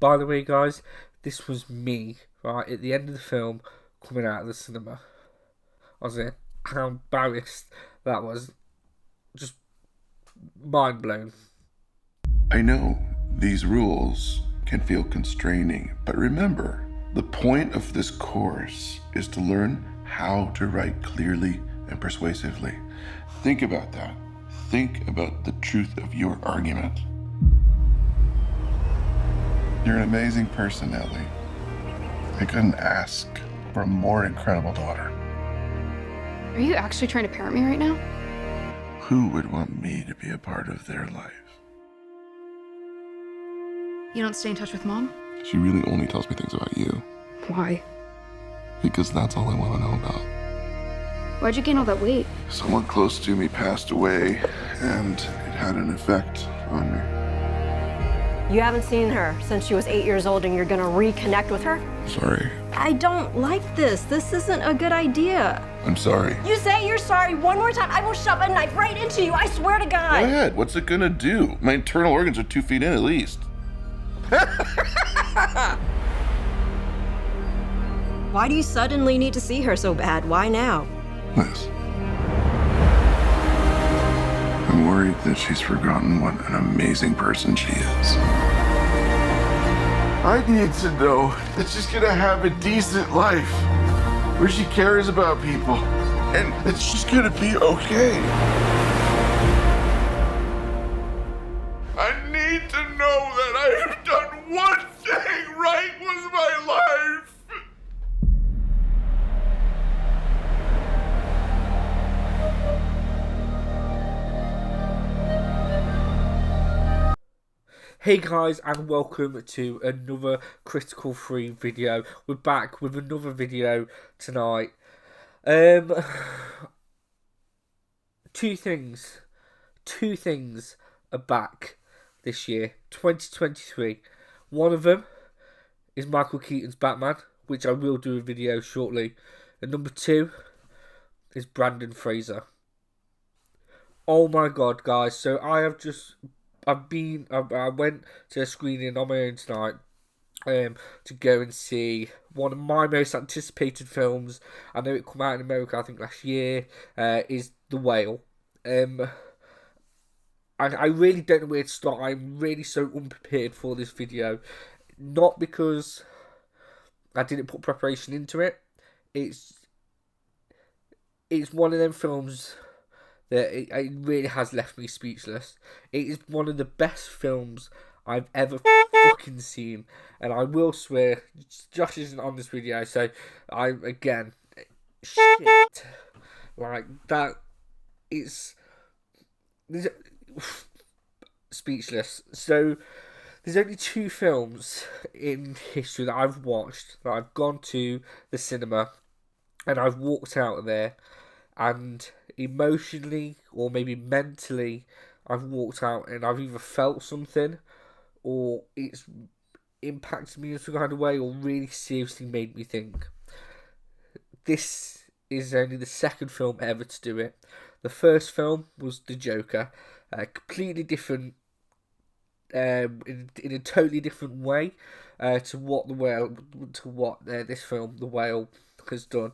by the way, guys, this was me, right, at the end of the film, coming out of the cinema. I was like, how embarrassed that was. Just mind blown. I know these rules can feel constraining, but remember, the point of this course is to learn how to write clearly and persuasively. Think about that. Think about the truth of your argument. You're an amazing person, Ellie. I couldn't ask for a more incredible daughter. Are you actually trying to parent me right now? Who would want me to be a part of their life? You don't stay in touch with Mom? She really only tells me things about you. Why? Because that's all I want to know about. Why'd you gain all that weight? Someone close to me passed away, and it had an effect on me. You haven't seen her since she was 8 years old and you're gonna reconnect with her? Sorry. I don't like this. This isn't a good idea. I'm sorry. You say you're sorry one more time, I will shove a knife right into you, I swear to Go God. ahead. What's it gonna do? My internal organs are 2 feet in at least. Why do you suddenly need to see her so bad? Why now? Liz. I'm worried that she's forgotten what an amazing person she is. I need to know that she's gonna have a decent life where she cares about people and that she's gonna be okay. I need to know that I have done one thing right with my life. Hey guys, and welcome to another Critical 3 video. We're back with another video tonight. Two things are back this year, 2023. One of them is Michael Keaton's Batman, which I will do a video shortly. And number two is Brandon Fraser. Oh my god, guys, so I went to a screening on my own tonight to go and see one of my most anticipated films. I know it came out in America, I think last year, is The Whale. And I really don't know where to start. I'm really so unprepared for this video. Not because I didn't put preparation into it. It's one of them films that it really has left me speechless. It is one of the best films I've ever fucking seen. And I will swear, Josh isn't on this video, so shit. Like, that is speechless. So, there's only two films in history that I've watched, that I've gone to the cinema, and I've walked out of there, and emotionally or maybe mentally I've walked out and I've either felt something or it's impacted me in some kind of way or really seriously made me think. This is only the second film ever to do it. The first film was The Joker, completely different, in a totally different way to what this film The Whale has done.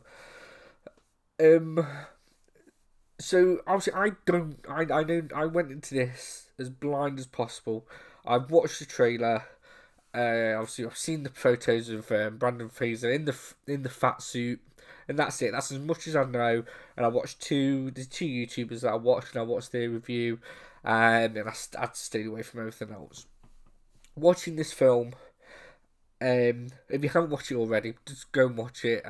So obviously I went into this as blind as possible. I've watched the trailer. Obviously I've seen the photos of Brandon Fraser in the fat suit, and that's it. That's as much as I know. And I watched the two YouTubers that I watched, and I watched their review, and I stayed away from everything else. Watching this film, if you haven't watched it already, just go and watch it.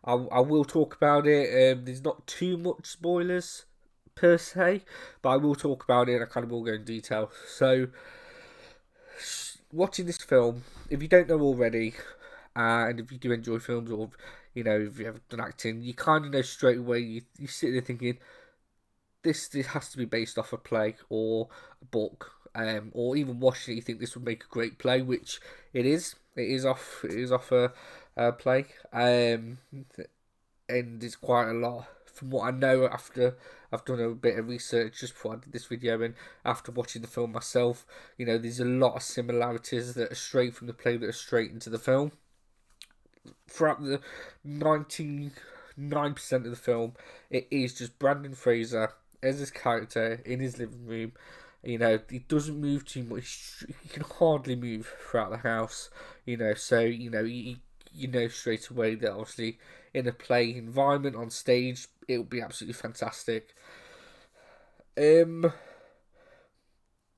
I will talk about it. There's not too much spoilers per se, but I will talk about it and I kind of will go in detail. So, watching this film, if you don't know already, and if you do enjoy films, or if you have done acting, you kind of know straight away. You sit there thinking, this has to be based off a play or a book, or even watching it, you think this would make a great play, which it is. It is off a play, and it's quite a lot from what I know after I've done a bit of research just before I did this video and after watching the film myself, you know, there's a lot of similarities that are straight from the play that are straight into the film. Throughout the 99% of the film, it is just Brandon Fraser as his character in his living room. You know, he doesn't move too much. He can hardly move throughout the house. You know, so you know straight away that obviously in a play environment on stage, it will be absolutely fantastic.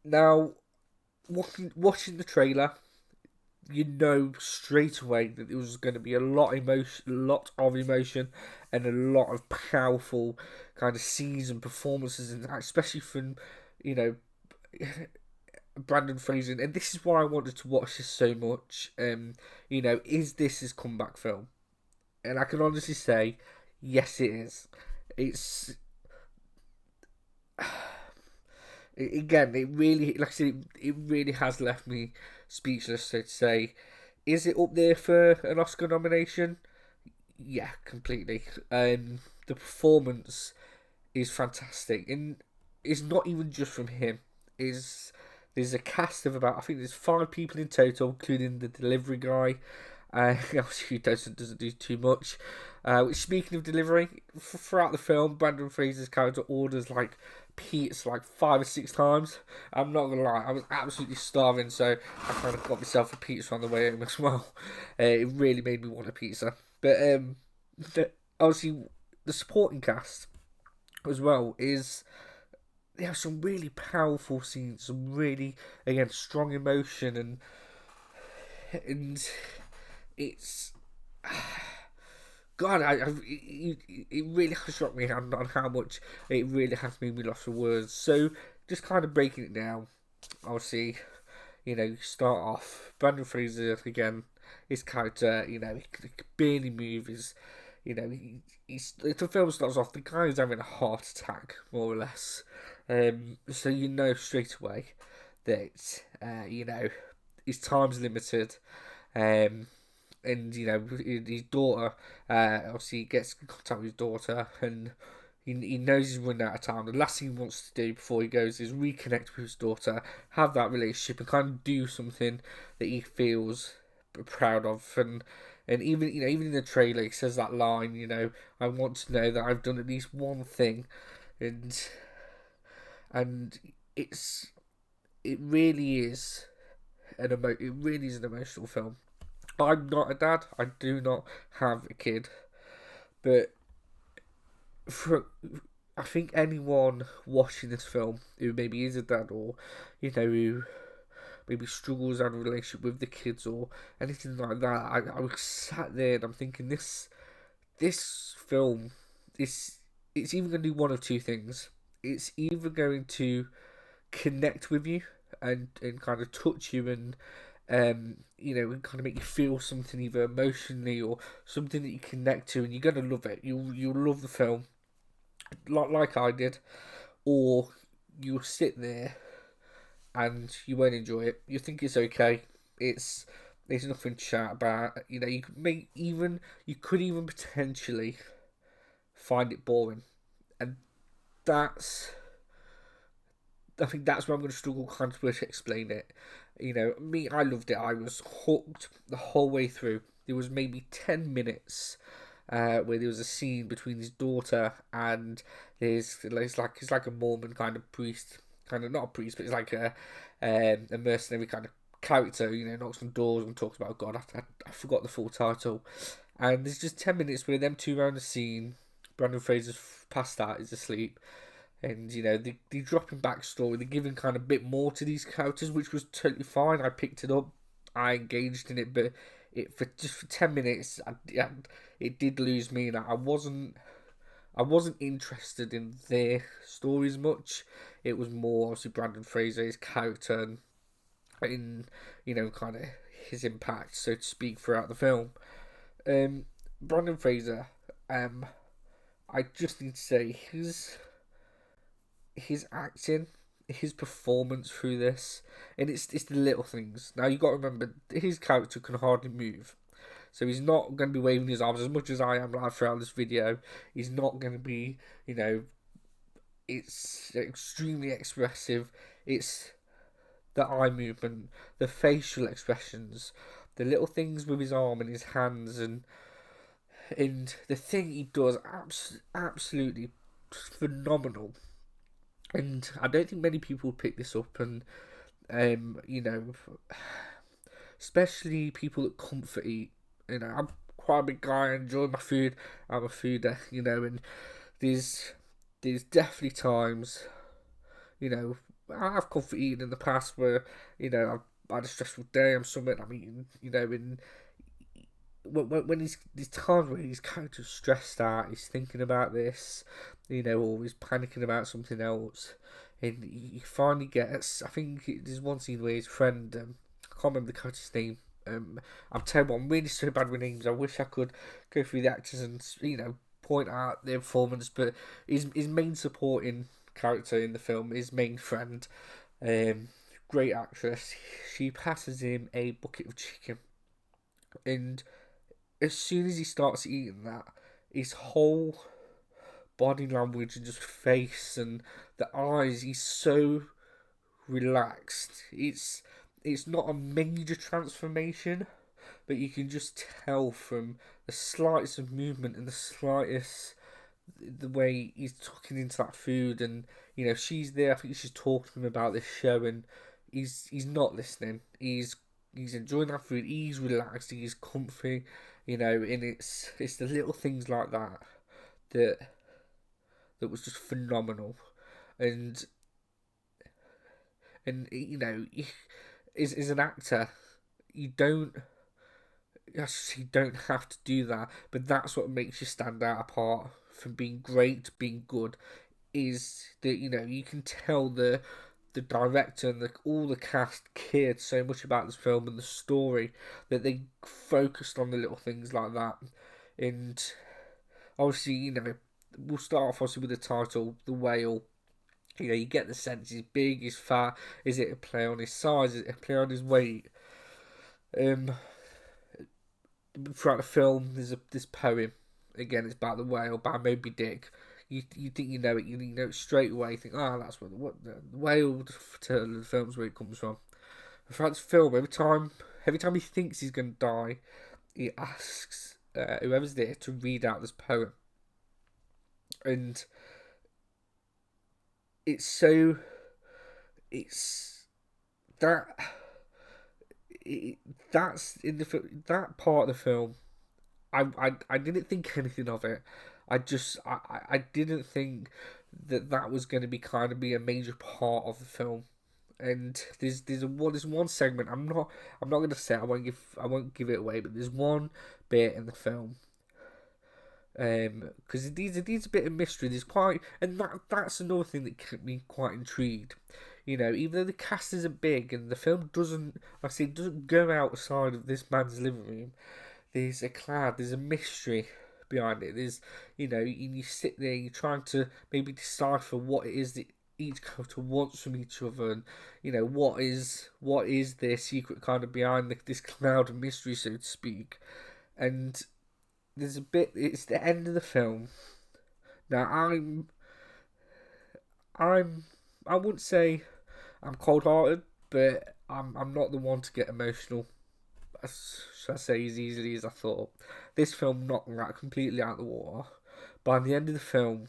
Now, watching the trailer, you know straight away that there was going to be a lot of emotion, and a lot of powerful kind of scenes and performances, and especially from, you know, Brandon Fraser. And this is why I wanted to watch this so much. You know, is this his comeback film? And I can honestly say, yes, it is. It's again, it really, like I said, it really has left me speechless. So to say, is it up there for an Oscar nomination? Yeah, completely. The performance is fantastic, and it's not even just from him. There's a cast of about, I think there's 5 people in total, including the delivery guy. Obviously, who doesn't do too much. Which, speaking of delivery, throughout the film, Brandon Fraser's character orders like pizza like 5 or 6 times. I'm not gonna lie, I was absolutely starving, so I kind of got myself a pizza on the way home as well. It really made me want a pizza. But obviously, the supporting cast as well is, they have some really powerful scenes, some really, again, strong emotion, and it's God, it really has shocked me on how much it really has made me lost for words. So just kind of breaking it down, obviously, you know, you start off Brandon Fraser again, his character, you know, he can barely move. You know, the film starts off, the guy is having a heart attack, more or less. So you know straight away that you know, his time's limited. And you know, his daughter, obviously he gets in contact with his daughter, and he knows he's running out of time. The last thing he wants to do before he goes is reconnect with his daughter, have that relationship, and kind of do something that he feels proud of. And even, you know, even in the trailer, he says that line, you know, I want to know that I've done at least one thing, and it really is an emotional film. I'm not a dad. I do not have a kid, but I think anyone watching this film who maybe is a dad, or you know, who maybe struggles out of a relationship with the kids or anything like that, I was sat there and I'm thinking, this film it's either going to do one of two things. It's either going to connect with you and kind of touch you, and you know, kind of make you feel something either emotionally or something that you connect to, and you're gonna love it. You'll love the film, like I did, or you'll sit there and you won't enjoy it. You think it's okay. There's nothing to shout about. You know, you could even potentially find it boring, and I think that's where I'm going to struggle kind of to explain it. You know, me, I loved it. I was hooked the whole way through. There was maybe 10 minutes where there was a scene between his daughter and it's like a Mormon kind of priest, kind of not a priest, but it's like a mercenary kind of character. You know, knocks on doors and talks about God. I forgot the full title. And there's just 10 minutes where them two around the scene. Brandon Fraser's passed out, is asleep. And, you know, they're dropping backstory, they're giving kind of a bit more to these characters, which was totally fine. I picked it up, I engaged in it, but for 10 minutes, it did lose me. And I wasn't interested in their stories much. It was more, obviously, Brandon Fraser, his character, and you know, kind of his impact, so to speak, throughout the film. Brandon Fraser, I just need to say, his acting, his performance through this, and it's the little things. Now you got to remember, his character can hardly move, So he's not going to be waving his arms as much as I am live throughout this video. He's not going to be, it's extremely expressive. It's the eye movement, the facial expressions, the little things with his arm and his hands, and the thing he does, absolutely phenomenal. And I don't think many people would pick this up, and especially people that comfort eat. I'm quite a big guy. I enjoy my food. I'm a fooder, and there's definitely times, I've comfort eaten in the past where, I've had a stressful day. I'm eating, and when there's times where he's kind of stressed out, he's thinking about this, or he's panicking about something else, and he finally gets. I think there's one scene where his friend, I can't remember the coach's name. I'm terrible. I'm really so bad with names. I wish I could go through the actors and point out their performance, but his main supporting character in the film, his main friend, great actress. She passes him a bucket of chicken, and as soon as he starts eating that, his whole body language and just face and the eyes, he's so relaxed. It's not a major transformation, but you can just tell from the slightest of movement and the way he's tucking into that food, and she's there. I think she's talking to him about this show, and he's not listening. He's enjoying that food. He's relaxed. He's comfy. And it's the little things like that was just phenomenal, and as an actor, you don't have to do that, but that's what makes you stand out apart from being great to being good. Is that you can tell the director and all the cast cared so much about this film and the story that they focused on the little things like that. And obviously, we'll start off obviously with the title, The Whale. You get the sense he's big, he's fat. Is it a play on his size? Is it a play on his weight? Throughout the film, there's this poem. Again, it's about the whale by Moby Dick. You think you know it. You know it straight away. You think, that's what the whale to the film's where it comes from. And throughout this film, every time he thinks he's going to die, he asks whoever's there to read out this poem. And that's in that part of the film. I didn't think anything of it. I didn't think that was going to be a major part of the film. And there's one segment. I'm not going to say. I won't give it away. But there's one bit in the film. Because it needs a bit of mystery. That's another thing that kept me quite intrigued. Even though the cast isn't big and the film doesn't go outside of this man's living room, there's a mystery behind it. There's, you sit there, you're trying to maybe decipher what it is that each character wants from each other, and what is their secret kind of behind this cloud of mystery, so to speak. And there's a bit. It's the end of the film. Now I wouldn't say I'm cold-hearted, but I'm not the one to get emotional, should I say, as easily as I thought. This film knocked me completely out of the water. By the end of the film,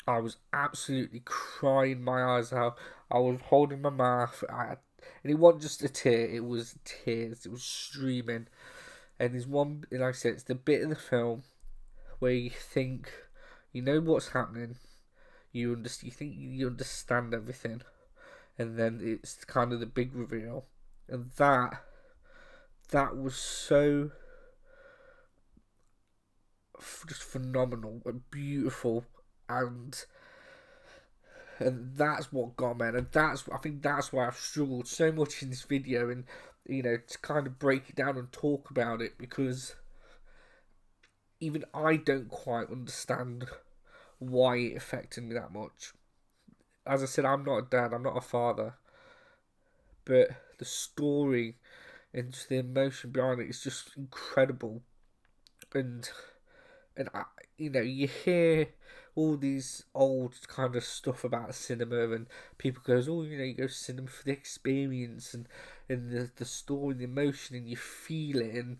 I was absolutely crying my eyes out. I was holding my mouth, and it wasn't just a tear, it was tears. It was streaming. And there's one, like I said, it's the bit of the film where you think, what's happening, you think you understand everything, and then it's kind of the big reveal, and that was so just phenomenal and beautiful, and that's what got me, and I think that's why I've struggled so much in this video, and to kind of break it down and talk about it, because even I don't quite understand why it affected me that much. As I said, I'm not a dad, I'm not a father, but the story and just the emotion behind it is just incredible. And you hear all these old kind of stuff about cinema, and people goes, oh, you go to cinema for the experience and the story, the emotion, and you feel it. And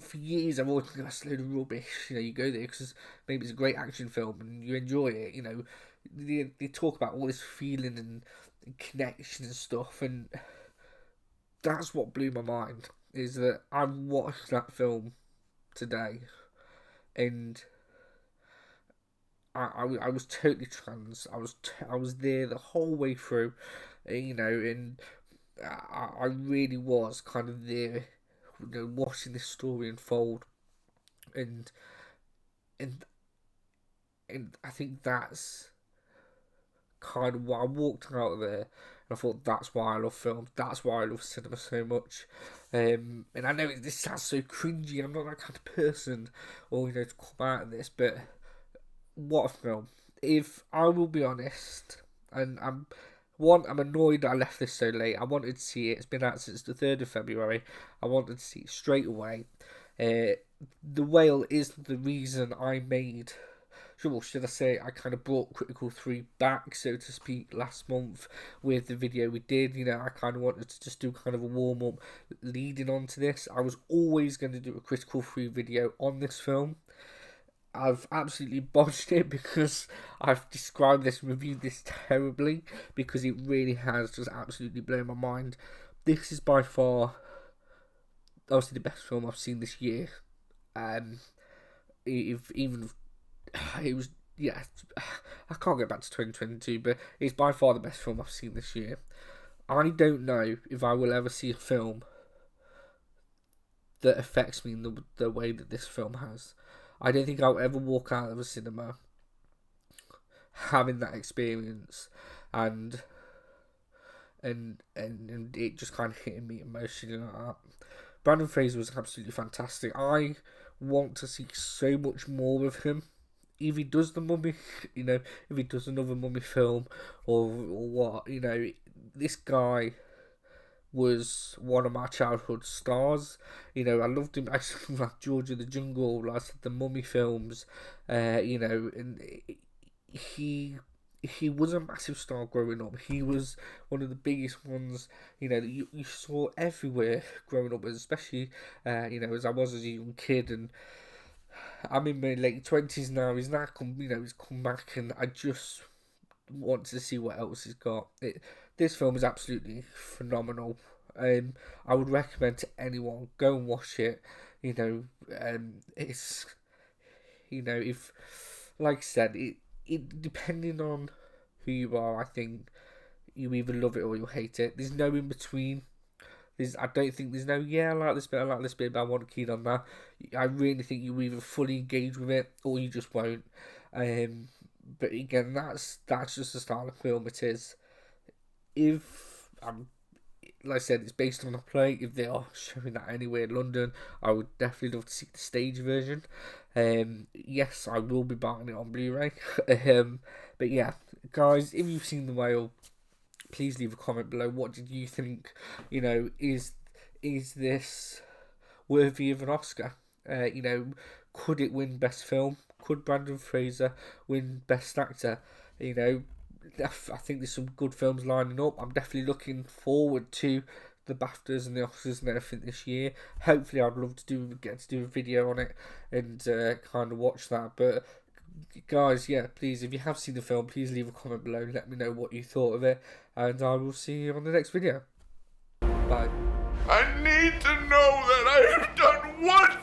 for years I've always thought that's a load of rubbish. You go there because maybe it's a great action film and you enjoy it. They talk about all this feeling and connection and stuff, and that's what blew my mind, is that I watched that film today, and I was totally trans. I was there the whole way through, and I really was kind of there, watching this story unfold, and I think that's kind of why I walked out of there. And I thought, that's why I love film. That's why I love cinema so much. And I know this sounds so cringy. I'm not that kind of person, or to come out of this. But what a film! If I will be honest, and I'm annoyed that I left this so late. I wanted to see it. It's been out since the 3rd of February. I wanted to see it straight away. The Whale is the reason I made. Well, should I say, I kind of brought Critical 3 back, so to speak, last month with the video we did. I kind of wanted to just do kind of a warm-up leading on to this. I was always going to do a Critical 3 video on this film. I've absolutely botched it because I've described this and reviewed this terribly, because it really has just absolutely blown my mind. This is by far, obviously, the best film I've seen this year. It was, yeah, I can't go back to 2022, but it's by far the best film I've seen this year. I don't know if I will ever see a film that affects me in the way that this film has. I don't think I'll ever walk out of a cinema having that experience and it just kind of hitting me emotionally like that. Brendan Fraser was absolutely fantastic. I want to see so much more of him. If he does the Mummy, if he does another Mummy film or what, this guy was one of my childhood stars. I loved him. I saw him like George of the Jungle, like the Mummy films, and he was a massive star growing up. He was one of the biggest ones, that you saw everywhere growing up, especially, as I was as a young kid, and I'm in my late 20s now. He's come back, and I just want to see what else he's got. This film is absolutely phenomenal. I would recommend to anyone, go and watch it. It's, if, like I said, it depending on who you are, I think you either love it or you hate it. There's no in between. I don't think there's no, I like this bit, but I want to keen on that. I really think you either fully engage with it or you just won't. But again, that's just the style of film it is. If like I said, it's based on a play. If they are showing that anywhere in London, I would definitely love to see the stage version. Yes, I will be buying it on Blu-ray. But yeah, guys, if you've seen The Whale, please leave a comment below. What did you think? Is this worthy of an Oscar? Could it win Best Film? Could Brendan Fraser win Best Actor? I think there's some good films lining up. I'm definitely looking forward to the BAFTAs and the Oscars and everything this year. Hopefully, I'd love to get to do a video on it and kind of watch that. But guys, yeah, please, if you have seen the film, please leave a comment below. Let me know what you thought of it, and I will see you on the next video. Bye. I need to know that I have done one